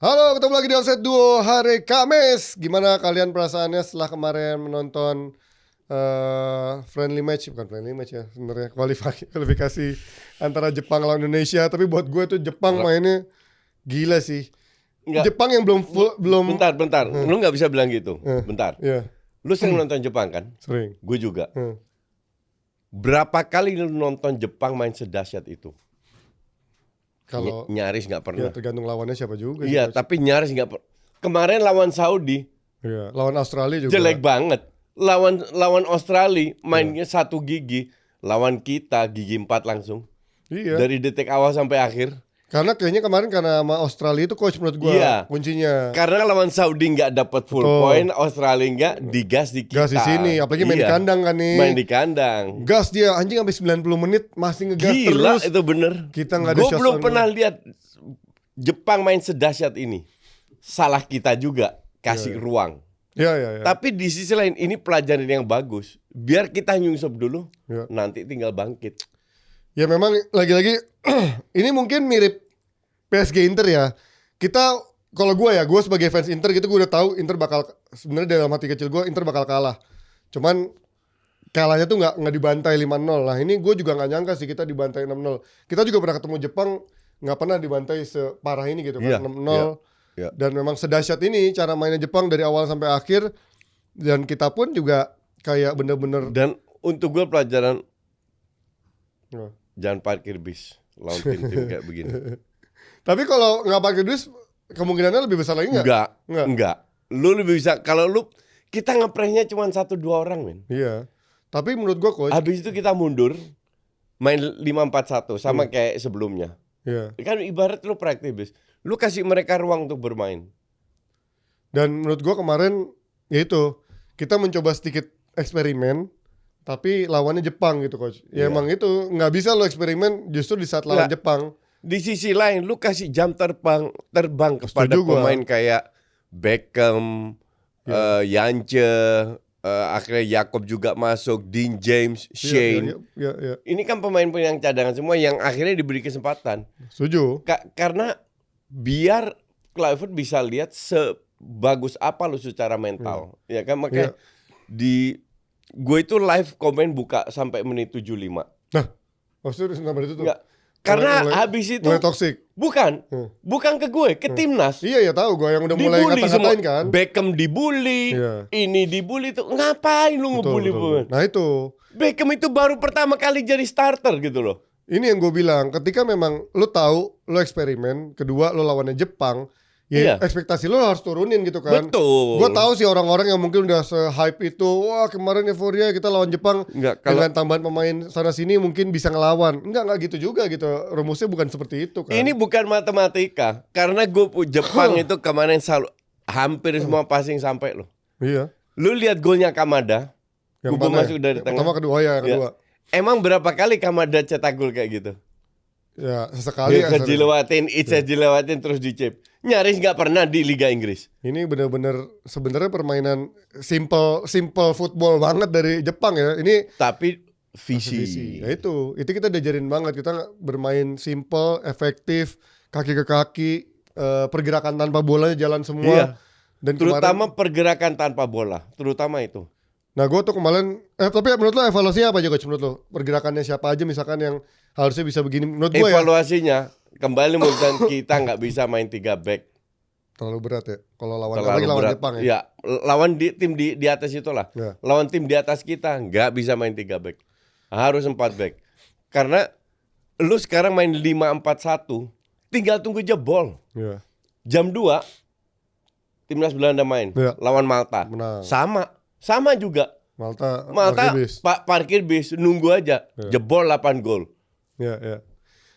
Halo, ketemu lagi di Offset Duo hari Kamis. Gimana kalian perasaannya setelah kemarin menonton friendly match, bukan friendly match ya, sebenarnya kualifikasi antara Jepang lawan Indonesia. Tapi buat gue tuh Jepang mainnya gila sih. Enggak. Jepang yang belum. Bentar. Lu nggak bisa bilang gitu. Bentar. Iya, Lu sering nonton Jepang kan? sering. Gue juga. Berapa kali lu nonton Jepang main sedahsyat itu? Kalau Nyaris nggak ya pernah. tergantung lawannya siapa juga. Iya, sih, Coach. tapi nyaris nggak pernah. Kemarin lawan Saudi Iya, lawan Australia juga. jelek banget. Lawan Australia mainnya satu gigi. Lawan kita gigi 4 langsung. Iya. Dari detik awal sampai akhir. Karena kayaknya kemarin karena sama Australia itu coach menurut gue Iya. kuncinya. Karena lawan Saudi nggak dapat full Betul. point, Australia nggak digas di kita. Gas di sini, apalagi main di Iya. kandang kan nih. Main di kandang. Gas dia anjing sampai 90 menit masih ngegas Gila terus. itu bener. Kita nggak ada Gue shots belum on pernah goal. lihat Jepang main sedahsyat ini. Salah kita juga kasih ruang. Ya. Tapi di sisi lain ini pelajaran yang bagus. Biar kita nyungsep dulu. Ya. Nanti tinggal bangkit. Ya memang lagi-lagi ini mungkin mirip PSG Inter ya. Kita kalau gue sebagai fans Inter gitu gue udah tahu Inter bakal sebenarnya dalam hati kecil gue Inter bakal kalah. Cuman kalahnya tuh nggak dibantai 5-0. Nah ini gue juga nggak nyangka sih kita dibantai 6-0. Kita juga pernah ketemu Jepang nggak pernah dibantai separah ini gitu kan, Iya, 6-0. iya. Dan memang sedahsyat ini cara mainnya Jepang dari awal sampai akhir. Dan kita pun juga kayak bener-bener Dan untuk gue pelajaran Ya. jangan parkir bis lawan tim-tim kayak begini. Tapi kalau nggak pakai dus kemungkinannya lebih besar lagi nggak? Enggak. Lu lebih bisa kalau lu kita ngepresnya cuma 1-2 orang, men. Iya. Tapi menurut gua coach, Habis itu kita mundur main 5-4-1 sama kayak sebelumnya. iya. Kan ibarat lu praktis, lu kasih mereka ruang untuk bermain. Dan menurut gua kemarin ya itu kita mencoba sedikit eksperimen, tapi lawannya Jepang gitu coach. Ya Iya. emang itu nggak bisa lo eksperimen justru di saat lawan Nggak. Jepang. Di sisi lain lu kasih jam terbang kepada Setuju gua. pemain kayak Beckham, Yance, akhirnya Jakob juga masuk, Dean James, Shane. Iya. Ini kan pemain-pemain yang cadangan semua yang akhirnya diberi kesempatan. Setuju. Karena biar Kluivert bisa lihat sebagus apa lu secara mental. Ya kan makanya gue itu live komen buka sampai menit 75. Nah, maksudnya sampai itu tuh. Enggak. Karena Mulai- habis itu mulai toxic. bukan ke gue, ke timnas. Iya tahu gua yang udah mulai Dibully semua. ngata-ngatain kan. Beckham dibully, Iya. ini dibully tuh. Ngapain lu ngebully pemain? Nah itu. Beckham itu baru pertama kali jadi starter gitu loh. Ini yang gue bilang, ketika memang lo tahu lo eksperimen, kedua lo lawannya Jepang, ya Iya. ekspektasi lo harus turunin gitu kan. Betul. Gue tahu sih orang-orang yang mungkin udah se-hype itu, wah kemarin euforia kita lawan Jepang Enggak, kalau dengan tambahan pemain sana sini mungkin bisa ngelawan. Enggak gitu juga gitu. Rumusnya bukan seperti itu kan. ini bukan matematika. Karena Jepang itu kemarin selalu hampir semua passing sampai loh. Iya. Lu lihat golnya Kamada. Yang Kubu mana? masuk dari Yang tengah. Pertama kedua ya, yang kedua. Emang berapa kali Kamada cetak gol kayak gitu? Ya, sesekali ya. Dia dilewatin, dilewatin terus dicip. Nyaris nggak pernah di Liga Inggris. Ini benar-benar sebenarnya permainan simple football banget dari Jepang ya. Ini Tapi visi. Ya itu kita diajarin banget, kita bermain simple, efektif, kaki ke kaki, pergerakan tanpa bolanya jalan semua. Iya. Dan Terutama pergerakan tanpa bola, terutama itu. Nah gue tuh kemarin, tapi menurut lo evaluasinya apa aja coach? Menurut lo pergerakannya siapa aja misalkan yang harusnya bisa begini? Menurut gue ya Evaluasinya kembali menurut kita nggak bisa main 3 back. terlalu berat ya. Kalau lawan Terlalu apalagi lawan berat. Jepang ya. Ya, lawan tim di atas itulah. Ya. Lawan tim di atas kita nggak bisa main 3 back. Harus 4 back. Karena lu sekarang main 5-4-1, tinggal tunggu jebol. Ya. Jam 2 Timnas Belanda main lawan Malta. Menang. Sama juga. Malta parkir bis nunggu aja. Jebol 8 gol. Ya.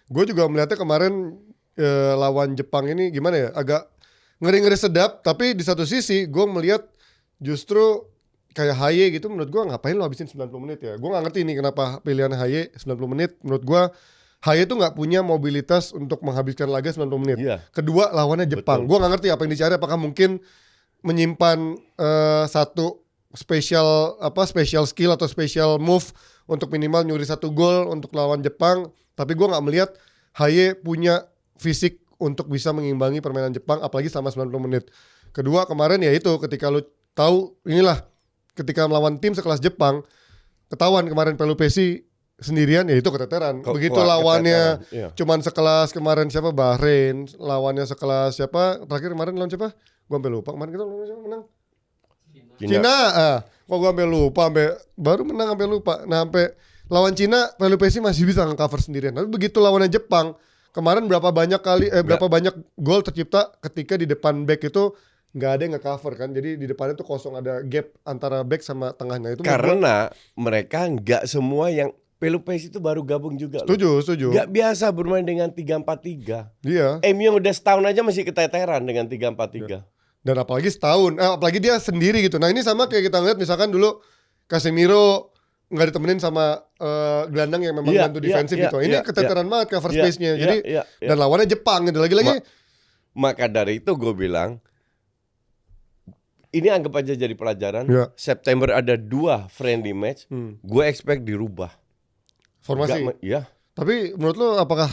Gue juga melihatnya kemarin lawan Jepang ini gimana ya, agak ngeri-ngeri sedap. Tapi di satu sisi gue melihat justru kayak Haye gitu, menurut gue ngapain lo habisin 90 menit ya. Gue gak ngerti nih kenapa pilihan Haye 90 menit. Menurut gue Haye tuh gak punya mobilitas untuk menghabiskan laga 90 menit. Iya. Kedua lawannya Jepang. Gue gak ngerti apa yang dicari. Apakah mungkin menyimpan satu special skill atau special move untuk minimal nyuri 1 gol untuk lawan Jepang. Tapi gue gak melihat Haye punya fisik untuk bisa mengimbangi permainan Jepang apalagi selama 90 menit. Kedua kemarin ya itu ketika lu tahu inilah ketika melawan tim sekelas Jepang ketahuan kemarin Pelupesi sendirian ya itu keteteran. Begitu lawannya Iya. cuman sekelas kemarin siapa Bahrain, lawannya sekelas siapa terakhir kemarin lawan siapa? Gua sampai lupa kemarin kita lawan siapa menang? Cina. Kok gua sampai lupa baru menang sampai lupa. Nah, sampai lawan Cina Pelupesi masih bisa nge-cover sendirian. Tapi begitu lawannya Jepang, kemarin berapa banyak gol tercipta ketika di depan back itu nggak ada yang nge-cover kan. Jadi di depannya tuh kosong ada gap antara back sama tengahnya itu. Karena mereka nggak semua yang Pelupesi itu baru gabung juga. Setuju. Nggak biasa bermain dengan 3-4-3. Iya. MU yang udah setahun aja masih keteteran dengan 3-4-3. Dan apalagi setahun, apalagi dia sendiri gitu. Nah ini sama kayak kita lihat misalkan dulu Casemiro nggak ditemenin sama gelandang yang memang bantu defensif gitu. Ini keteteran banget cover space-nya. Jadi dan lawannya Jepang gitu lagi-lagi. Maka dari itu gue bilang ini anggap aja jadi pelajaran. September ada 2 friendly match. Gue expect dirubah formasi. Iya. Tapi menurut lo apakah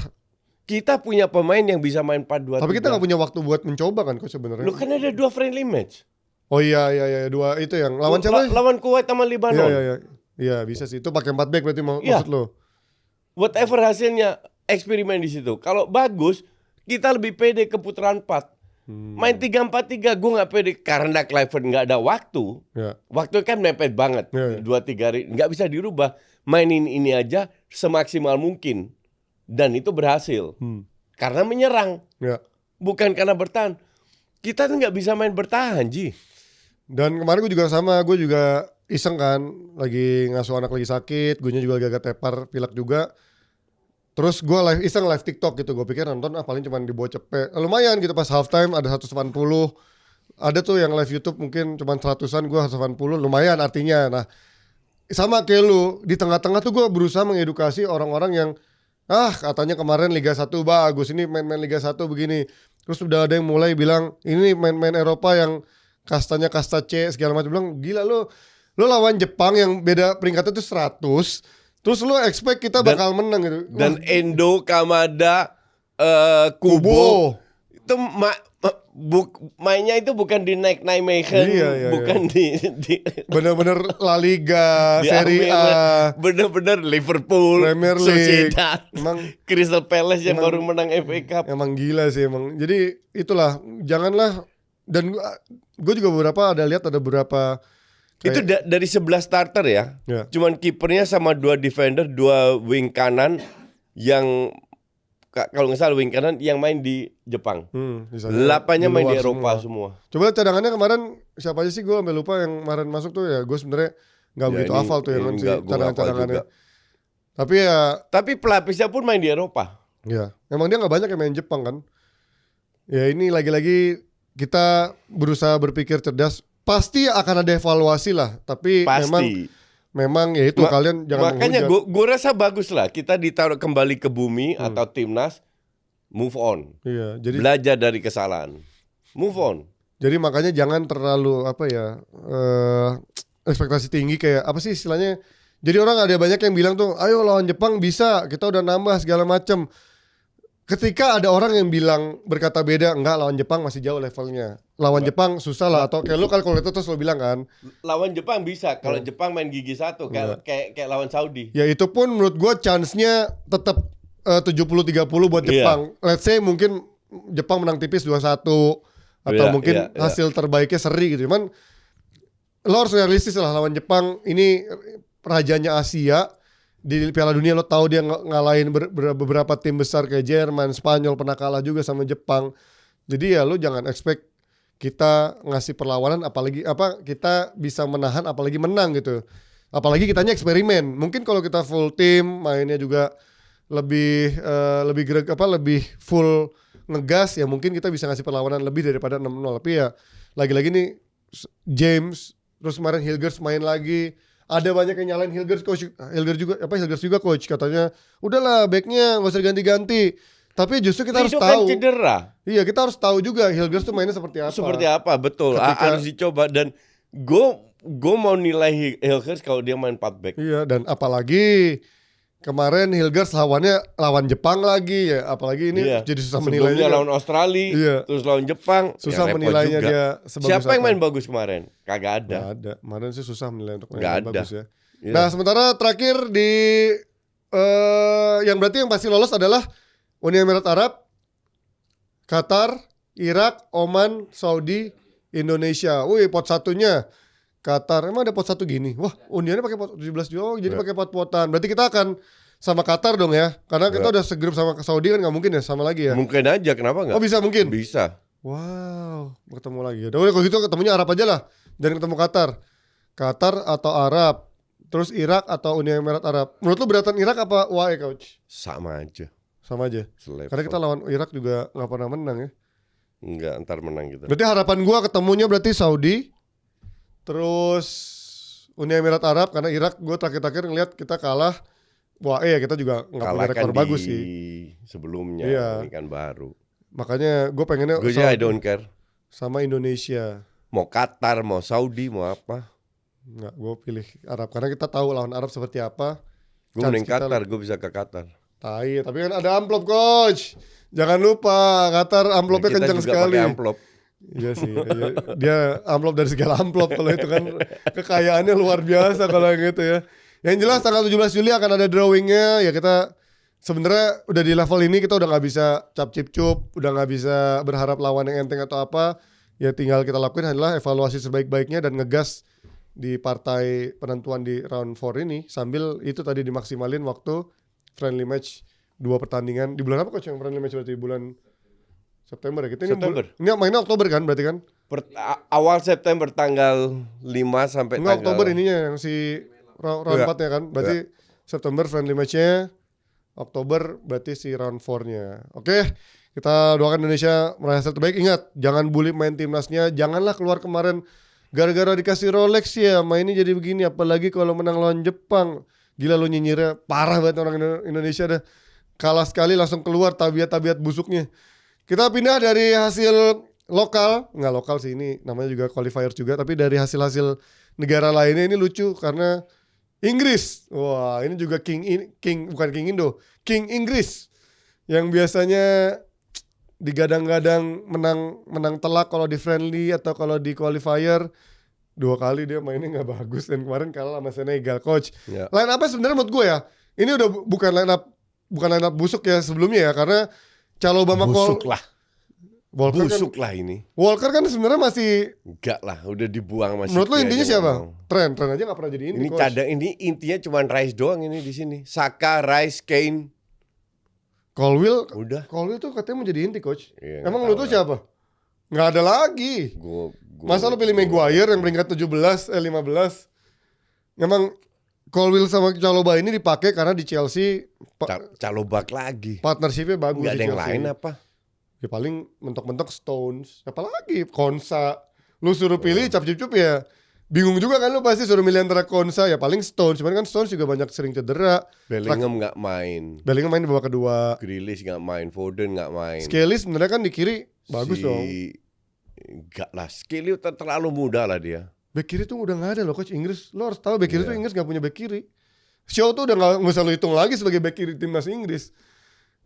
kita punya pemain yang bisa main 4-2-3? Tapi kita nggak punya waktu buat mencoba kan kok sebenarnya. Lu kan ada 2 friendly match. Oh iya 2 itu yang lawan siapa? Lawan Kuwait sama Lebanon. Iya bisa sih. Itu pakai 4 back berarti maksud lo. Whatever hasilnya eksperimen di situ. Kalau bagus, kita lebih pede ke putaran 4. Main 3-4-3 gue nggak pede karena Kluivert nggak ada waktu. Waktu kan mepet banget. 2-3 hari nggak bisa dirubah. Mainin ini aja semaksimal mungkin. Dan itu berhasil. Karena menyerang. Bukan karena bertahan. Kita nggak bisa main bertahan, Ji. Dan kemarin gue juga sama. Gue juga iseng kan. Lagi ngasuh anak lagi sakit. Gue juga agak tepar, pilek juga. Terus gue iseng live TikTok gitu. Gue pikir nonton paling cuma dibawa cepet. Lumayan gitu pas halftime ada 180. Ada tuh yang live YouTube mungkin cuma 100-an. Gue 180. Lumayan artinya. Nah sama kayak lu. Di tengah-tengah tuh gue berusaha mengedukasi orang-orang yang katanya kemarin Liga 1 bagus, ini main-main Liga 1 begini. Terus udah ada yang mulai bilang ini main-main Eropa yang kastanya kasta C segala macam. Bilang gila lu lawan Jepang yang beda peringkatnya tuh 100. Terus lu expect kita bakal menang gitu. Dan Endo, Kamada, Kubo itu mainnya itu bukan di Nijmegen, bukan di bener-bener La Liga, Serie A, bener-bener Liverpool, Premier League, Sociedad, Crystal Palace yang baru menang FA Cup. Emang gila sih emang. Jadi itulah, janganlah. Dan gue juga ada beberapa itu dari 11 starter ya. Cuman kipernya sama 2 defender, 2 wing kanan yang kalau nggak salah wing kanan yang main di Jepang. 8-nya main di Eropa semua. Coba cadangannya kemarin siapa aja sih, gue sampai lupa yang kemarin masuk tuh ya. Gue sebenarnya nggak begitu hafal tuh yang cadangannya. Tapi pelapisnya pun main di Eropa. Ya, emang dia nggak banyak yang main Jepang kan. Ya ini lagi-lagi kita berusaha berpikir cerdas. Pasti akan ada evaluasi lah. Tapi memang ya itu kalian jangan makanya gue rasa bagus lah kita ditaruh kembali ke bumi atau timnas move on. Iya, jadi belajar dari kesalahan, move on. Jadi makanya jangan terlalu ekspektasi tinggi kayak apa sih istilahnya. Jadi orang ada banyak yang bilang tuh, ayo lawan Jepang bisa, kita udah nambah segala macem. Ketika ada orang yang bilang berkata beda, enggak lawan Jepang masih jauh levelnya. Lawan Jepang susah lah, atau kayak lu kalkulator terus lu bilang kan. Lawan Jepang bisa, kalau Jepang main gigi 1 kayak lawan Saudi. Ya itu pun menurut gua chance-nya tetap 70-30 buat Jepang. Let's say mungkin Jepang menang tipis 2-1 atau mungkin hasil terbaiknya seri gitu. Cuman lo harus realistis lah lawan Jepang, ini rajanya Asia. Di Piala Dunia lo tahu dia ngalahin beberapa tim besar kayak Jerman, Spanyol, pernah kalah juga sama Jepang. Jadi ya lo jangan expect kita ngasih perlawanan apalagi kita bisa menahan apalagi menang gitu. Apalagi kitanya eksperimen. Mungkin kalau kita full tim, mainnya juga lebih lebih full ngegas ya mungkin kita bisa ngasih perlawanan lebih daripada 6-0. Tapi ya lagi-lagi nih James terus kemarin Hilgers main lagi. Ada banyak yang nyalain Hilgers juga coach katanya udahlah backnya nggak usah ganti-ganti. Tapi justru kita harus tahu. Kan cedera. Iya kita harus tahu juga Hilgers tuh mainnya seperti apa. Betul. Harus dicoba dan gue mau nilai Hilgers kalau dia main 4 back. Iya dan apalagi kemarin Hilgers lawan Jepang lagi ya, apalagi ini jadi susah menilainya. Sebelumnya lawan Australia, terus lawan Jepang. Susah menilainya juga. Dia sebagus siapa yang main bagus kemarin? Kagak ada. Gak ada. Kemarin sih susah menilai untuk main bagus ya. Nah, sementara terakhir di yang berarti yang pasti lolos adalah Uni Emirat Arab, Qatar, Irak, Oman, Saudi, Indonesia. Wih, pot satunya Qatar. Emang ada pot satu gini? Wah, undiannya pakai pot 17 juga. Jadi pakai pot-potan. Berarti kita akan sama Qatar dong ya. Karena kita udah segrup sama Saudi kan nggak mungkin ya sama lagi ya. Mungkin aja, kenapa nggak? Oh, bisa mungkin. Bisa. Wow, ketemu lagi. Udah kalau gitu ketemunya Arab aja lah. Jangan ketemu Qatar. Qatar atau Arab. Terus Irak atau Uni Emirat Arab. Menurut lu beratan Irak apa UAE, coach? Sama aja. Sama aja. Selevel. Karena kita lawan Irak juga nggak pernah menang ya. Enggak, ntar menang gitu. Berarti harapan gua ketemunya berarti Saudi, terus Uni Emirat Arab, karena Irak gua terakhir-terakhir ngeliat kita kalah. Wah ya kita juga nggak punya rekor bagus sih. Sebelumnya ini kan baru. Makanya gue pengennya gue I don't care. Sama Indonesia. Mau Qatar, mau Saudi, mau apa? Nggak, gue pilih Arab karena kita tahu lawan Arab seperti apa. Gue mending Qatar, gue bisa ke Qatar. Tapi kan ada amplop, coach. Jangan lupa Qatar amplopnya kencang sekali. Pakai amplop. Iya sih, dia amplop dari segala amplop. Kalau itu kan kekayaannya luar biasa kalau yang gitu ya. Yang jelas tanggal 17 Juli akan ada drawingnya. Ya kita sebenarnya udah di level ini kita udah nggak bisa cap-cip-cup, udah nggak bisa berharap lawan yang enteng atau apa. Ya tinggal kita lakuin adalah evaluasi sebaik-baiknya dan ngegas di partai penentuan di round 4 ini sambil itu tadi dimaksimalin waktu friendly match 2 pertandingan. Di bulan apa coach yang friendly match berarti? Bulan September ya? Kita September. Ini mainnya Oktober kan berarti kan? Awal September tanggal 5 sampai Enggak, tanggal Oktober ininya yang si round 4-nya kan? Berarti September friendly match-nya, Oktober berarti si round 4-nya. Oke, kita doakan Indonesia meraih hasil terbaik. Ingat, jangan bully main timnasnya. Janganlah keluar kemarin gara-gara dikasih Rolex ya mainnya jadi begini. Apalagi kalau menang lawan Jepang. Gila lo nyinyirnya, parah banget orang Indonesia dah. Kalah sekali langsung keluar tabiat-tabiat busuknya. Kita pindah dari hasil lokal, nggak lokal sih ini namanya juga qualifier juga, tapi dari hasil-hasil negara lainnya ini lucu karena Inggris. Wah, ini juga bukan King Indo, King Inggris. Yang biasanya digadang-gadang menang telak kalau di friendly atau kalau di qualifier. 2 kali dia mainnya nggak bagus dan kemarin kalah sama Senegal, coach. Line up sebenarnya menurut gue ya, ini udah bukan line up busuk ya sebelumnya ya, karena Calobama busuk lah. Busuk lah ini. Walker kan sebenarnya masih enggak lah, udah dibuang masih. Menurut lo intinya siapa? Trent aja nggak pernah jadi inti. Ini cadang, ini intinya cuma Rice doang ini di sini. Saka, Rice, Kane, Colwill. Udah. Colwill tuh katanya mau jadi inti, coach. Iya, emang menurut lo siapa? Nggak ada lagi. Masa lo pilih Maguire yang peringkat 15. Emang Colwill sama Chalobah ini dipakai karena di Chelsea Calobak lagi. Partnershipnya bagus. Nggak ada yang lain apa? Ya paling mentok-mentok Stones. Apalagi Konsa. Lu suruh pilih cap-cip ya. Bingung juga kan lu pasti suruh milih antara Konsa. Ya paling Stones. Cuman kan Stones juga banyak sering cedera. Bellingham nggak main. Bellingham main di babak kedua. Grealish nggak main. Foden nggak main. Skelly sebenarnya kan di kiri bagus dong. Enggak lah. Skelly terlalu muda lah dia. Back kiri tuh udah gak ada loh coach Inggris. Lo harus tahu back kiri tuh Inggris gak punya back kiri. Shaw tuh udah gak usah lo hitung lagi sebagai back kiri timnas Inggris.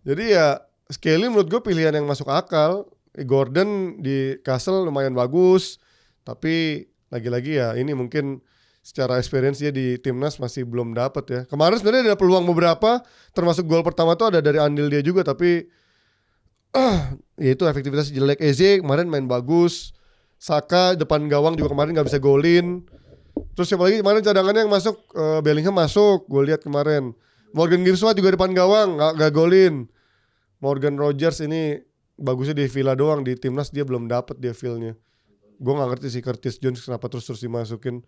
Jadi ya Skelly menurut gue pilihan yang masuk akal. Gordon di Castle lumayan bagus. Tapi lagi-lagi ya ini mungkin secara experience dia di timnas masih belum dapat ya. Kemarin sebenarnya ada peluang beberapa. Termasuk gol pertama tuh ada dari andil dia juga. Tapi ya itu efektivitas jelek. Eze kemarin main bagus. Saka depan gawang juga kemarin gak bisa golin. Terus siapa lagi kemarin cadangannya yang masuk, Bellingham masuk, gue lihat kemarin. Morgan Girswa juga depan gawang gak golin. Morgan Rogers ini bagusnya di Villa doang, di timnas dia belum dapet dia feel-nya. Gue gak ngerti sih Curtis Jones kenapa terus dimasukin.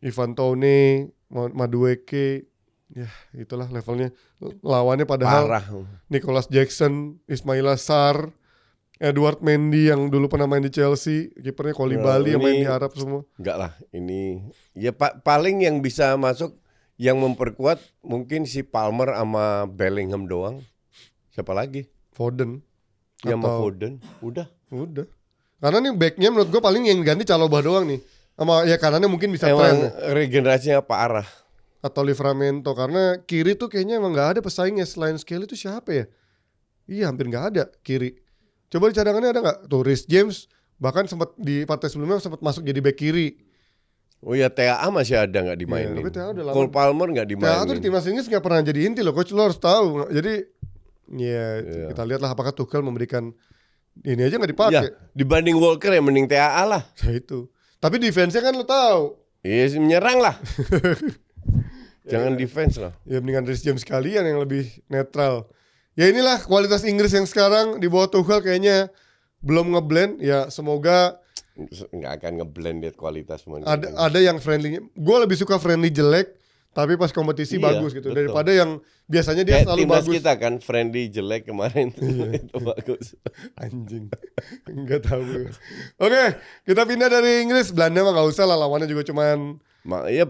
Ivan Toney, Madueke, ya itulah levelnya. Lawannya padahal parah. Nicholas Jackson, Ismail Sarr, Edward Mendy yang dulu pernah main di Chelsea, kipernya Koulibaly yang main di Arab semua. Enggak lah, ini ya paling yang bisa masuk yang memperkuat mungkin si Palmer sama Bellingham doang. Siapa lagi? Foden. Ya sama Foden, udah. Karena nih backnya menurut gue paling yang ganti Calobah doang nih. Sama ya kanannya mungkin bisa Trent. Regenerasinya parah. atau Livramento, karena kiri tuh kayaknya emang nggak ada pesaingnya. Selain Skelly itu siapa ya? Iya, hampir nggak ada kiri. Coba di cadangannya ada nggak? Tuh Reece James bahkan sempat di partai sebelumnya sempat masuk jadi bek kiri. Oh ya, TAA masih ada nggak Iya, dimainin? tapi TAA udah lama. Cole Palmer nggak TAA tuh dimainin. di timnas Inggris nggak pernah jadi inti loh, coach, lo harus tahu. Jadi ya Iya. kita lihatlah apakah Tuchel memberikan ini aja nggak dipakai. Ya, dibanding Walker ya mending TAA lah. Ya itu. Tapi defense-nya kan lo tahu. Iya, menyerang lah. Jangan defense lah. Ya mendingan Reece James sekalian yang lebih netral. Ya inilah kualitas Inggris yang sekarang di bawah Tuchel kayaknya belum ngeblend. Ya semoga Nggak akan ngeblend lihat kualitas manusia. ada yang friendly. Gue lebih suka friendly jelek, tapi pas kompetisi Iya, bagus gitu. betul. Daripada yang biasanya dia Kayak selalu timnas bagus. kita kan friendly jelek kemarin Iya. itu bagus. Anjing. Enggak tahu. Oke, kita pindah dari Inggris. Belanda mah nggak usah lah, lawannya juga cuman Ya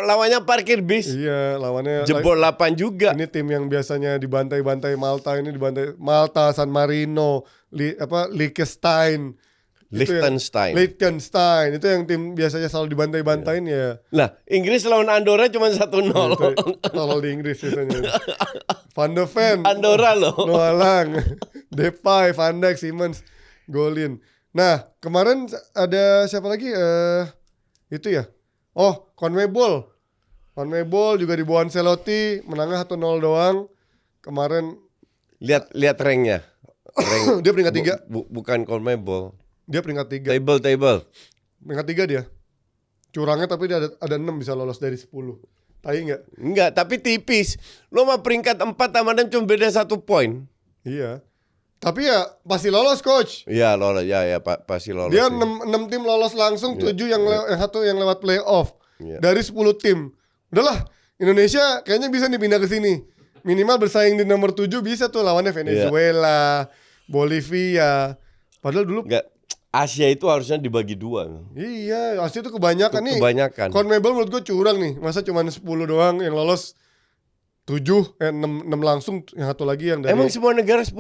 lawannya parkir bis. iya, lawannya Jebol 8 juga. ini tim yang biasanya dibantai-bantai Malta, ini dibantai Malta, San Marino, Liechtenstein. Liechtenstein itu yang tim biasanya selalu dibantai-bantain ya. Lah, Inggris lawan Andorra cuma 1-0. Tolol di Inggris biasanya. Van de Ven, Andorra loh. Noah Lang, Depay, Van Dijk, Simmons, golin. Nah, kemarin ada siapa lagi? Itu ya. Oh, CONMEBOL. CONMEBOL juga di bawah Ancelotti, menangnya 1-0 doang. Kemarin Lihat ranknya. Rank dia peringkat 3. Bukan CONMEBOL. Dia peringkat 3. Table. Peringkat 3 dia. Curangnya tapi dia ada 6 bisa lolos dari 10. Tai enggak? Enggak, tapi tipis. Lo mah peringkat 4 sama dan cuma beda 1 poin. Iya. Tapi ya pasti lolos, coach. Iya, lolos. Ya, pasti lolos. Dia sih. 6 tim lolos langsung, 7 yang satu yang lewat playoff. Iya. Dari 10 tim. Udahlah, Indonesia kayaknya bisa dipindah ke sini. Minimal bersaing di nomor 7 bisa tuh lawannya Venezuela, Bolivia. Padahal dulu Enggak. Asia itu harusnya dibagi 2. iya, Asia itu kebanyakan nih. Kebanyakan. CONMEBOL menurut gue curang nih. Masa cuma 10 doang yang lolos 6 langsung, yang satu lagi yang dari Emang semua negara 10?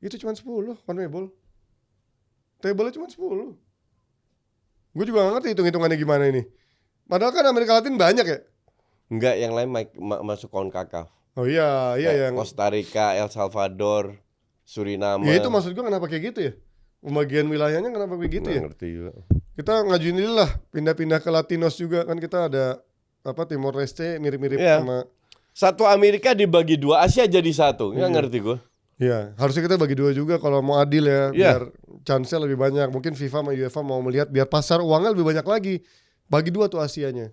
itu cuma 10 CONMEBOL. Table-nya cuma 10. Gue juga gak ngerti hitung-hitungannya gimana ini. Padahal kan Amerika Latin banyak ya. Enggak, yang lain masuk CONCACAF. Oh iya yang Costa Rica, El Salvador, Suriname. ya itu maksud gue kenapa kayak gitu ya. Pembagian wilayahnya kenapa kayak gitu ya. Nggak ngerti juga. Kita ngajuin diri lah pindah-pindah ke Latinos juga kan, kita ada Timor Leste mirip-mirip Iya. sama. Satu Amerika dibagi 2, Asia jadi 1. Nggak ngerti gue. Iya, harusnya kita bagi 2 juga kalau mau adil ya, Iya. biar chance-nya lebih banyak. Mungkin FIFA sama UEFA mau melihat biar pasar uangnya lebih banyak lagi. Bagi 2 tuh Asianya.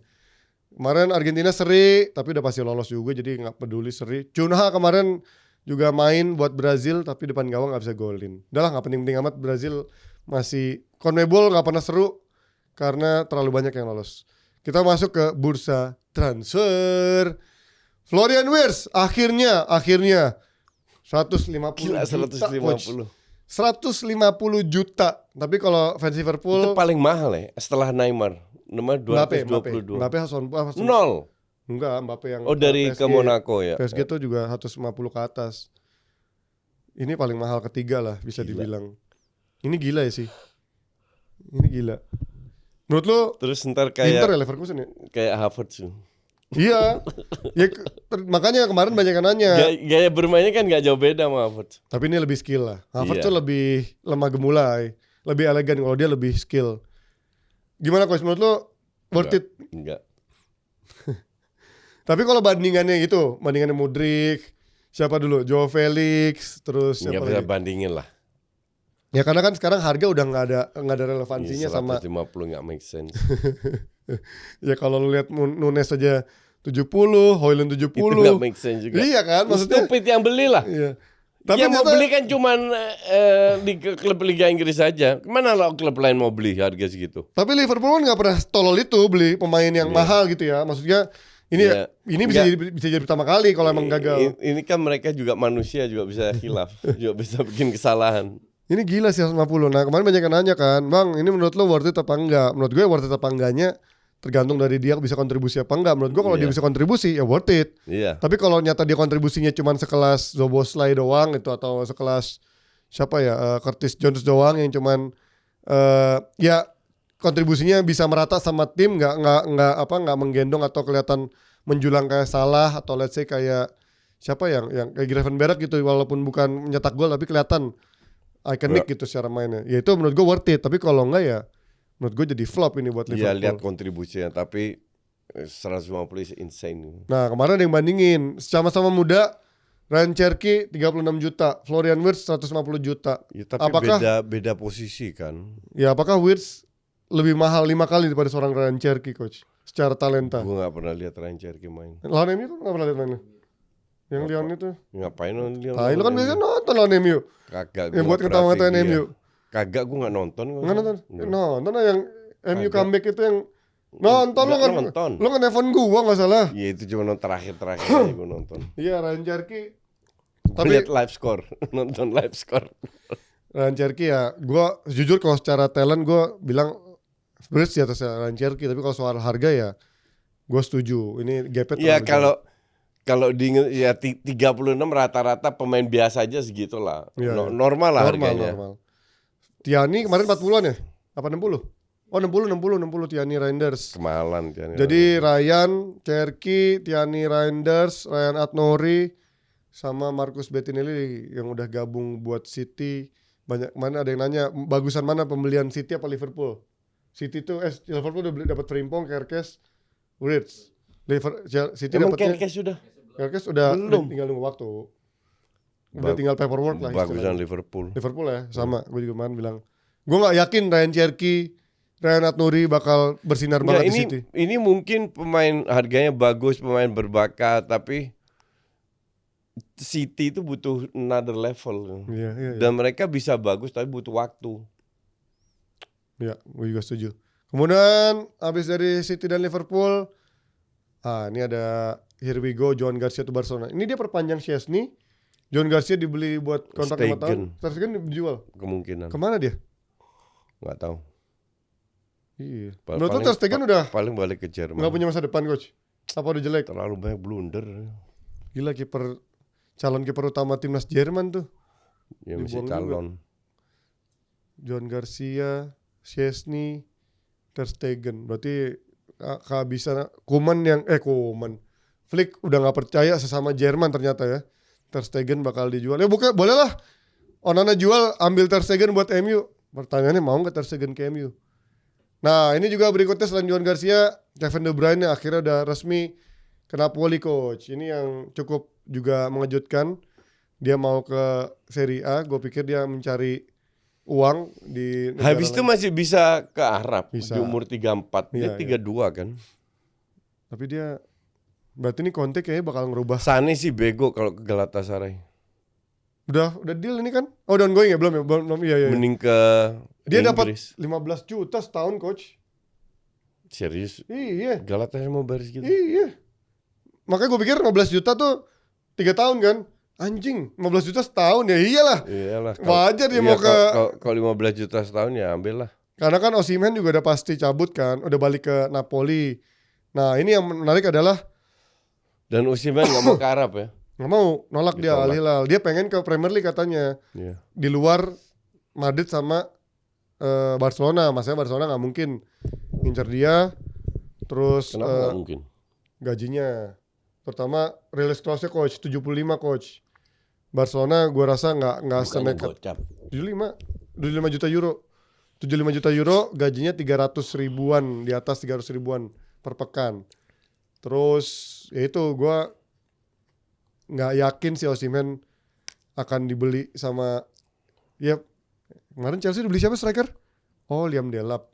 Kemarin Argentina seri, tapi udah pasti lolos juga, jadi nggak peduli seri. Cunha kemarin juga main buat Brazil, tapi depan gawang nggak bisa golin. Udah lah, nggak penting-penting amat. Brazil masih CONMEBOL nggak pernah seru karena terlalu banyak yang lolos. Kita masuk ke bursa transfer. Florian Wirtz akhirnya 150 Gila, juta, coach. 150. 150 juta. Tapi kalau fans Liverpool Itu paling mahal ya setelah Neymar. Nomor 222. Mbappe Hasan. Nol. Enggak, Mbappe yang Oh, dari PSG. ke Monaco ya. PSG tuh juga 150 ke atas. Ini paling mahal ketiga lah bisa Gila. dibilang. Ini gila ya sih. Ini gila. Menurut lu Terus ntar Inter kayak ya Leverkusen ya? kayak Havertz tuh. Iya. Makanya kemarin banyak yang nanya. Gaya bermainnya kan nggak jauh beda sama Havertz. Tapi ini lebih skill lah. Havertz Iya. tuh lebih lemah gemulai, lebih elegan, kalau dia lebih skill. Gimana coach, menurut lu worth it? Enggak. Tapi kalau bandingannya Modric, siapa dulu? Joao Felix, terus Nggak siapa bisa lagi? bandingin lah. Ya karena kan sekarang harga udah nggak ada relevansinya sama. 150 nggak make sense. Ya kalau lu lihat Nunes aja 70, Højlund 70. Itu nggak make sense juga. Iya kan, maksudnya. Stupid yang beli lah. Iya. Tapi Yang mau ternyata- beli kan cuman di klub Liga Inggris saja. Kemana lo klub lain mau beli harga segitu? Tapi Liverpool kan nggak pernah tolol itu beli pemain yang mahal gitu ya. Maksudnya ini Iya. ini bisa jadi pertama kali kalau emang gagal. Ini kan mereka juga manusia, juga bisa khilaf, juga bisa bikin kesalahan. Ini gila sih 150. Nah kemarin banyak yang nanya kan, Bang ini menurut lo worth it apa enggak? Menurut gue worth it apa enggaknya tergantung dari dia bisa kontribusi apa enggak. Menurut gue kalau dia Iya. bisa kontribusi ya worth it. Iya. Tapi kalau nyata dia kontribusinya cuma sekelas Zoboslai doang itu, atau sekelas siapa ya, Curtis Jones doang yang cuman ya kontribusinya bisa merata sama tim, nggak menggendong atau kelihatan menjulang kayak Salah atau let's say kayak siapa yang kayak Gravenberch gitu, walaupun bukan mencetak gol tapi kelihatan ikonik gitu secara mainnya. Ya itu menurut gue worth it, tapi kalau enggak ya menurut gue jadi flop ini buat Iya, Liverpool. lihat kontribusinya, tapi 150 is insane. Nah kemarin ada yang bandingin sama-sama muda, Ryan Cherky 36 juta, Florian Wirtz 150 juta. Ya, tapi beda posisi kan. Ya apakah Wirtz lebih mahal 5 kali daripada seorang Ryan Cherky, coach? Secara talenta. Gue gak pernah lihat Ryan Cherky main. Lawan MU kan gak pernah lihat mainnya. Yang Lyon itu. Ngapain Lyon? Lu kan biasanya nonton lawan MU. Kagak. Yang buat ketawa-ngatain dia. MU. Kagak, gue gak nonton. Nggak nonton? Nonton lah yang MU comeback itu yang nonton lu kan. Nonton. Lu kan nelfon gua gak salah. Iya itu cuma terakhir aja gue nonton. Iya Ryan Cherky. Tapi lihat live score, nonton live score. Ryan Cherky ya, gua jujur kalau secara talent gua bilang Wirtz di atas Ryan Cherky, tapi kalau soal harga ya gua setuju. Ini gapnya Iya terlalu jauh. kalau di ya 36 rata-rata pemain biasa aja segitulah. Iya, iya. Normal lah harganya. Normal. Tiani kemarin 40-an ya? Apa 60? Oh 60 Tiani Reinders. Kemahalan Tiani. Jadi Ryan Cherky, Tiani Reinders, Ryan Atnori sama Marcus Bettinelli yang udah gabung buat City. Banyak mana ada yang nanya bagusan mana pembelian City apa Liverpool? City tuh Liverpool udah beli dapat Frimpong, Kerkes, Wirtz. City Emang dapatnya Kerkes sudah? Kerkes udah Belum. tinggal nunggu waktu. Udah tinggal paperwork lah. Bagusan istilahnya. Liverpool ya, sama. Gue juga kemarin bilang, gue nggak yakin Ryan Cherky, Ryan Atnuri bakal bersinar banget di City. Ini mungkin pemain harganya bagus, pemain berbakat, tapi City itu butuh another level. Iya. Dan mereka bisa bagus tapi butuh waktu. Ya, gue juga setuju. Kemudian habis dari City dan Liverpool, ini ada here we go, Joan Garcia to Barcelona. Ini dia perpanjang Szczesny. Joan Garcia dibeli buat kontrak 5 tahun. Ter Stegen dijual. Kemungkinan. Kemana dia? Nggak tahu. Iya. Menurut lo Ter Stegen udah paling balik ke Jerman. nggak punya masa depan, coach? Apa udah jelek? Terlalu banyak blunder. Gila calon kiper utama timnas Jerman tuh. Ya masih Dibuang calon. Joan Garcia, Szczesny, Ter Stegen. Berarti kehabisan Koeman Flick udah nggak percaya sesama Jerman ternyata ya. Ter Stegen bakal dijual. Ya bukan, boleh lah. Onana jual, ambil Ter Stegen buat MU. Pertanyaannya mau nggak Ter Stegen ke MU? Nah ini juga berikutnya selain Joan Garcia, Kevin De Bruyne akhirnya udah resmi ke Napoli, coach. Ini yang cukup juga mengejutkan. Dia mau ke Serie A. Gue pikir dia mencari uang di negara Habis itu lain. masih bisa ke Arab. Bisa. Di umur 34. Iya, Dia 32 kan. Tapi dia berarti ini Conte kayaknya bakal ngerubah. Sane sih bego kalau ke Galatasaray. Udah deal ini kan? Oh udah ongoing ya? Belum. Iya. Mending ke Dia dapat Inggris. 15 juta setahun, coach. Serius? Iya. Galatasaray mau baris gitu. Iya. Makanya gue pikir 15 juta tuh 3 tahun kan? Anjing, 15 juta setahun ya iyalah. Iyalah. Wajar dia mau ke. Kalau 15 juta setahun ya ambil lah. Karena kan Osimhen juga udah pasti cabut kan, udah balik ke Napoli. Nah ini yang menarik adalah Dan Osimhen nggak mau ke Arab ya? nggak mau, nolak dia Ditolak. Al Hilal. Dia pengen ke Premier League katanya. Iya. Di luar Madrid sama Barcelona. Maksudnya Barcelona nggak mungkin ngincer dia. Terus Kenapa nggak mungkin? gajinya, pertama release clause-nya coach 75 coach. Barcelona gua rasa nggak senekat. Gocap. 75 juta euro. 75 juta euro, gajinya 300 ribuan, di atas 300 ribuan per pekan. Terus ya itu gue nggak yakin si Osimhen akan dibeli sama, ya kemarin Chelsea dibeli siapa striker? Oh Liam Delap.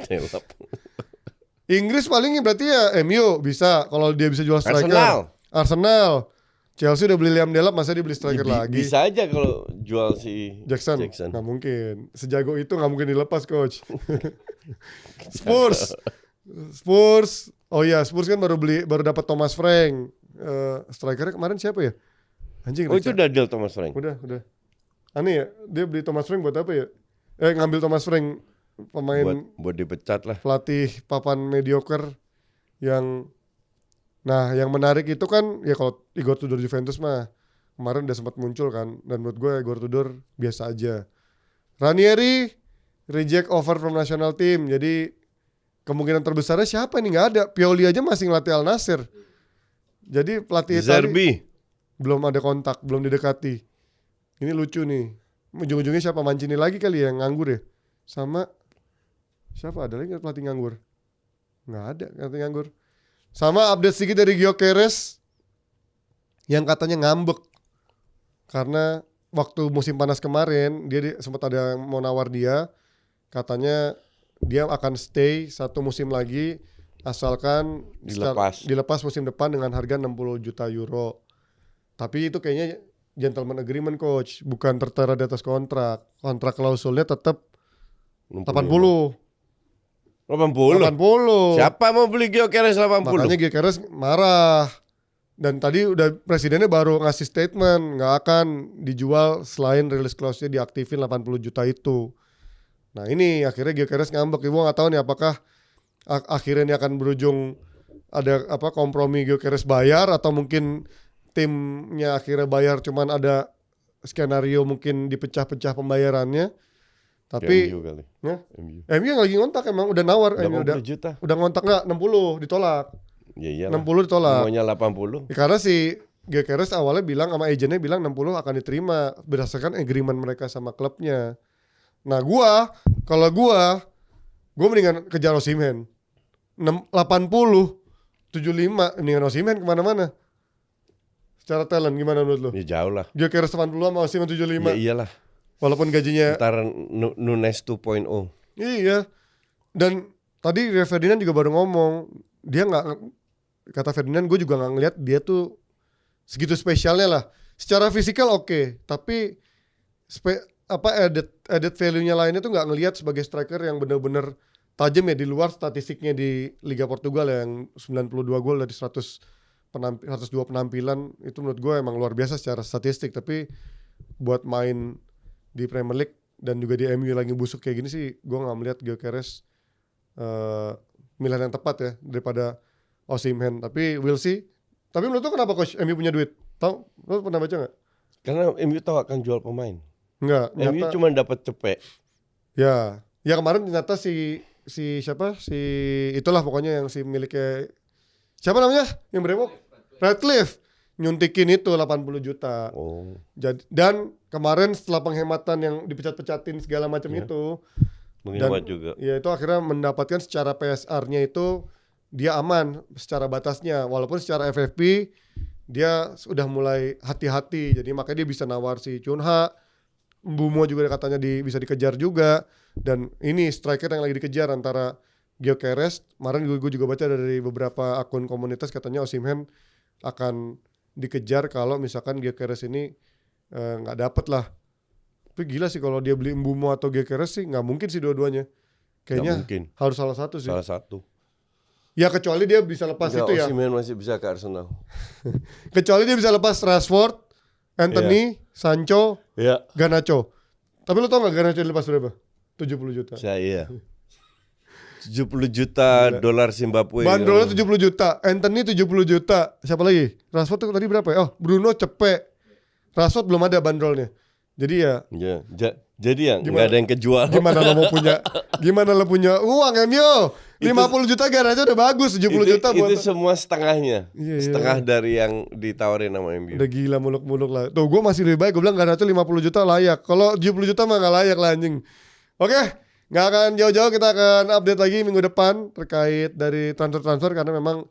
Delap. Inggris paling berarti ya MU bisa kalau dia bisa jual striker. Arsenal. Chelsea udah beli Liam Delap, masa dia beli striker lagi? Bisa aja kalau jual si Jackson. Nggak mungkin. Sejago itu nggak mungkin dilepas, coach. Spurs. Oh iya, Spurs kan baru dapat Thomas Frank. Strikernya kemarin siapa ya? Anjing. Oh itu udah deal Thomas Frank. Udah. Aneh ya, dia beli Thomas Frank buat apa ya? Ngambil Thomas Frank, pemain buat dipecat lah. pelatih papan mediocre yang. Nah, yang menarik itu kan ya kalau Igor Tudor Juventus mah kemarin udah sempat muncul kan, dan menurut gue Igor Tudor biasa aja. Ranieri reject offer from national team. Jadi kemungkinan terbesarnya siapa nih? Nggak ada. Pioli aja masih ngelatih Al Nassr. Jadi pelatih Itali Zerbi. belum ada kontak, belum didekati. Ini lucu nih. Ujung-ujungnya siapa? Mancini lagi kali ya yang nganggur ya? Sama siapa ada lagi pelatih nganggur? Nggak ada pelatih nganggur. Sama update sedikit dari Gyökeres yang katanya ngambek karena waktu musim panas kemarin dia sempat ada yang mau nawar dia, katanya dia akan stay 1 musim lagi asalkan dilepas musim depan dengan harga 60 juta euro. Tapi itu kayaknya gentleman agreement coach, bukan tertera di atas kontrak. Kontrak klausulnya tetap 80. 80. Siapa mau beli Gyökeres 80? Makanya Gyökeres marah. Dan tadi udah presidennya baru ngasih statement nggak akan dijual selain release clause-nya diaktifin 80 juta itu. Nah ini akhirnya Gyökeres ngambek. Ibu nggak tahu nih apakah akhirnya ini akan berujung ada apa kompromi Gyökeres bayar atau mungkin timnya akhirnya bayar cuman ada skenario mungkin dipecah-pecah pembayarannya. Tapi MU kali. Ya? MU. MU yang lagi ngontak emang udah nawar 80 juta. Udah ngontak nggak 60 ditolak. Ya iyalah. 60 ditolak. Maunya 80. Ya, karena si Gyökeres awalnya bilang sama agennya bilang 60 akan diterima berdasarkan agreement mereka sama klubnya. Nah kalau gua mendingan kejar Osimhen. 80 75 mendingan Osimhen kemana-mana. Secara talent gimana menurut lu? Ya jauh lah. Gyökeres 80 sama Osimhen 75. Ya iyalah. Walaupun gajinya Ntar Nunes 2.0. Iya. Dan tadi Rio Ferdinand juga baru ngomong, dia nggak, kata Ferdinand, gue juga nggak ngelihat dia tuh segitu spesialnya lah. Secara fisikal oke, tapi added value-nya lainnya tuh nggak ngelihat sebagai striker yang benar-benar tajam ya di luar statistiknya di Liga Portugal yang 92 gol dari 102 penampilan itu menurut gue emang luar biasa secara statistik. Tapi buat main di Premier League dan juga di MU lagi busuk kayak gini sih, gue nggak melihat Gyökeres pilihan yang tepat ya daripada Osimhen. Tapi we'll see. Tapi menurut lu kenapa coach MU punya duit? Tahu? Lu pernah baca nggak? Karena MU tahu akan jual pemain. Nggak. MU cuma dapat cepet. Ya kemarin ternyata si siapa itulah pokoknya yang si miliknya siapa namanya yang beremok Radcliffe nyuntikin itu 80 juta. Oh. Dan kemarin setelah penghematan yang dipecat-pecatin segala macam itu menghemat juga. Ya itu akhirnya mendapatkan secara PSR-nya itu dia aman secara batasnya, walaupun secara FFP dia sudah mulai hati-hati. Jadi makanya dia bisa nawar si Cunha, Mbumo juga katanya bisa dikejar juga. Dan ini striker yang lagi dikejar antara Gyökeres. Kemarin gue juga baca dari beberapa akun komunitas katanya Osimhen akan dikejar kalau misalkan Gyökeres ini nggak dapet lah. Tapi gila sih kalau dia beli Mbumo atau Gyökeres sih nggak mungkin sih dua-duanya. Kayaknya harus salah satu sih. Salah satu. Ya kecuali dia bisa lepas itu ya. Osimhen masih bisa ke Arsenal. Kecuali dia bisa lepas Rashford, Anthony, Sancho, Garnacho. Tapi lu tau gak Garnacho dilepas berapa? 70 juta. Saya 70 juta dolar Zimbabwe. Bandrolnya 70 juta, Anthony 70 juta. Siapa lagi? Rashford tuh tadi berapa ya? Oh, Bruno cepet. Rashford belum ada bandrolnya. Jadi ya. Jadi ya nggak ada yang kejual. Gimana lo punya uang MU? 50 juta Garnacho udah bagus, 70 juta buat. Itu semua setengahnya. Iya. Setengah dari yang ditawarin sama MU. Udah gila muluk-muluk lah. Tuh gue masih lebih baik, gue bilang Garnacho 50 juta layak. Kalau 70 juta mah gak layak lah anjing. Oke, gak akan jauh-jauh, kita akan update lagi minggu depan terkait dari transfer-transfer. Karena memang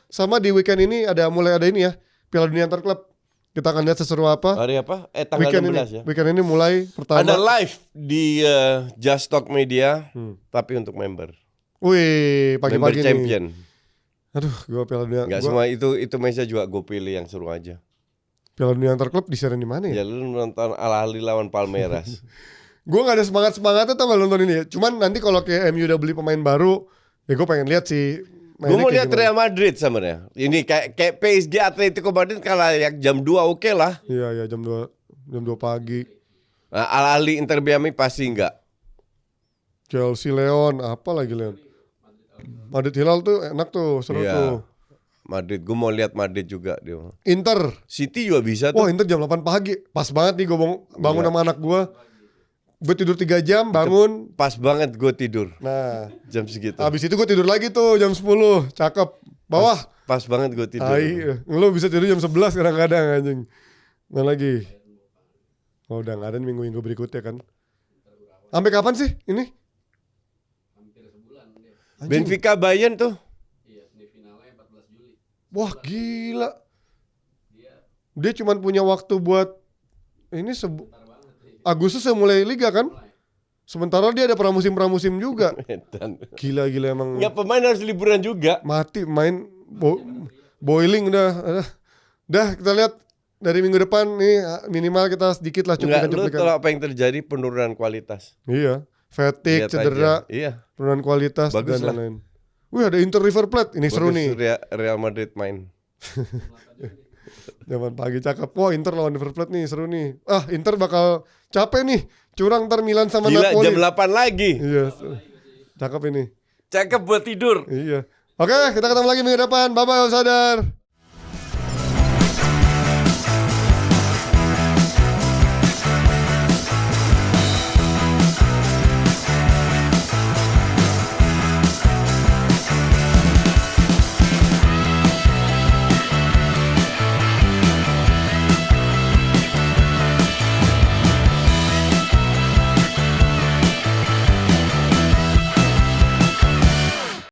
sama di weekend ini mulai ada ini ya, Piala Dunia Antar Klub. Kita akan lihat seseru apa. Hari apa? Tanggal weekend 16 ini, ya. Weekend ini mulai pertama. Ada live di Just Talk Media, tapi untuk member. Wih, pagi-pagi member champion. Aduh, gue Piala Dunia. Enggak semua itu match juga gue pilih yang seru aja. Piala Dunia Antar Klub disiarin di mana ya? Ya lu nonton Al Ahly lawan Palmeiras. Gue gak ada semangatnya tau gak nonton ini ya. Cuman nanti kalau kayak MU udah beli pemain baru, ya gue pengen lihat sih. Gue mau lihat Real Madrid sebenarnya. Ini kayak PSG Atletico Madrid kalau yang jam 2 oke lah. Iya jam 2 pagi. Nah, Al Ahly Inter Miami pasti enggak. Chelsea Leon, apa lagi Leon? Madrid Hilal tuh enak tuh, seru tuh. Madrid, gue mau lihat Madrid juga dia. Inter. City juga bisa tuh. Wah, Inter jam 8 pagi. Pas banget nih gue bangun sama anak gue. gue tidur 3 jam, bangun. Pas banget gue tidur Nah, jam segitu. habis itu gue tidur lagi tuh jam 10. Cakep. Bawah. Pas banget gue tidur. Lo bisa tidur jam 11 kadang-kadang anjing. Mana lagi? Oh, udah gak ada minggu-minggu berikutnya kan. Sampai kapan sih ini? Hampir sebulan dia. Anjing. Benfica Bayern tuh. Iya, semifinalnya 14 Juli. Wah, gila. Dia Dia cuma punya waktu buat ini bentar banget sih. Agustus mulai liga kan? Mulai. Sementara dia ada pramusim juga. Edan. Gila emang. Ya pemain harus liburan juga. Mati main boiling udah. Dah kita lihat dari minggu depan nih minimal kita sedikit lah Enggak, lu cuplikan-cuplikan. tahu apa yang terjadi? Penurunan kualitas. Iya, fatigue, Lihat cedera, aja. Iya. penurunan kualitas Bagus dan lah. lain-lain. Wih, ada Inter River Plate. Ini seru Bagus nih. Real Madrid main. Zaman pagi cakep. Wah, Inter lawan River Plate nih, seru nih. Ah, Inter bakal capek nih. Curang ntar Milan sama Gila, Napoli. jam 8 lagi. Iya. Cakep ini. Cakep buat tidur. Iya. Oke, kita ketemu lagi minggu depan. Bye bye, Sadar.